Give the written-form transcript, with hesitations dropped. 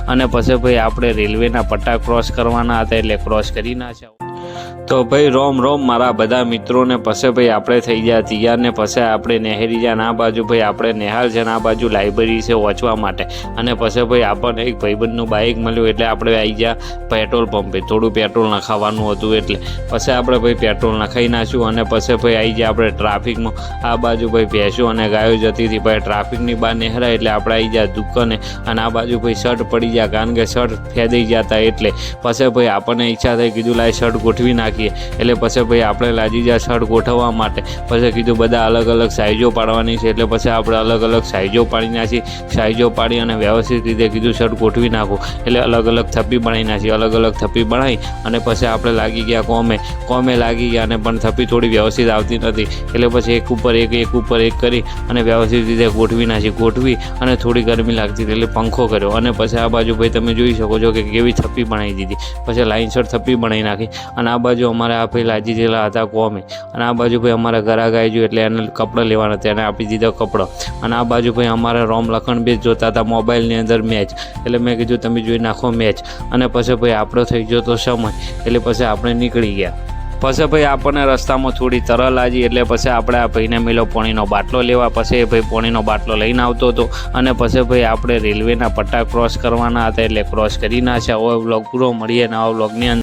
અને પછી ભાઈ આપણે રેલવેના પટ્ટા ક્રોસ કરવાના હતા એટલે ક્રોસ કરી નાખ્યા। તો ભાઈ રોમ રોમ મારા બધા મિત્રોને પછી ભાઈ આપણે થઈ ગયા તૈયાર ને પછી આપણે નેહરી જાય આ બાજુ ભાઈ આપણે નિહાલ છે આ બાજુ લાઇબ્રેરી છે વાંચવા માટે અને પછી ભાઈ આપણને એક ભાઈબંધનું બાઇક મળ્યું એટલે આપણે આવી ગયા પેટ્રોલ પંપે થોડું પેટ્રોલ નખાવાનું હતું એટલે પછી આપણે ભાઈ પેટ્રોલ નખાઈ નાખ્યું અને પછી ભાઈ આવી ગયા આપણે ટ્રાફિકમાં આ બાજુ ભાઈ ભેંસો અને ગાયો જતી હતી ભાઈ ટ્રાફિકની બહાર નેહરાય એટલે આપણે આવી ગયા દુકાને અને આ બાજુ ભાઈ શર્ટ પડી ગયા કારણ કે શર્ટ ફેદાઈ ગયા હતા એટલે પછી ભાઈ આપણને ઈચ્છા થઈ કીધું લાય શર્ટ ગોઠવી નાખીએ એટલે પછી ભાઈ આપણે લાગી ગયા શર્ટ ગોઠવવા માટે પછી કીધું બધા અલગ અલગ સાઇઝો પાડવાની છે એટલે પછી આપણે અલગ અલગ સાઇઝો પાડી નાખી સાઇઝો પાડી અને વ્યવસ્થિત રીતે કીધું શર્ટ ગોઠવી નાખો એટલે અલગ અલગ થપ્પી બનાવી નાખી અલગ અલગ થપ્પી બનાવી અને પછી આપણે લાગી ગયા કોમે લાગી ગયા અને પણ થપ્પી થોડી વ્યવસ્થિત આવતી નથી એટલે પછી એક ઉપર એક કરી અને વ્યવસ્થિત રીતે ગોઠવી અને થોડી ગરમી લાગતી હતી એટલે પંખો કર્યો અને પછી આ બાજુ ભાઈ તમે જોઈ શકો છો કે કેવી થપ્પી બનાવી દીધી પછી લાઇનસર થપ્પી બનાવી નાખી અને આ બાજુ અમારે આ ભાઈ લાજી જેલા હતા કોમે અને આ બાજુ ભાઈ અમારા ઘરાક આવી ગયું એટલે એને કપડાં લેવાના હતા એને આપી દીધા કપડાં અને આ બાજુ ભાઈ અમારે રોમ લખણ બેચ જોતા હતા મોબાઈલની અંદર મેચ એટલે મેં કીધું તમે જોઈ નાખો મેચ અને પછી ભાઈ આપણો થઈ ગયો તો સમય એટલે પછી આપણે નીકળી ગયા। પછી ભાઈ આપણને રસ્તામાં થોડી તરલ આવી એટલે પછી આપણે આ ભાઈને મેલો પાણીનો બાટલો લેવા પછી ભાઈ પાણીનો બાટલો લઈને આવતો હતો અને પછી ભાઈ આપણે રેલવેના પટ્ટા ક્રોસ કરવાના હતા એટલે ક્રોસ કરી નાખ્યા। હવે વ્લોગ પૂરો મળીએ નવા વ્લોગની અંદર।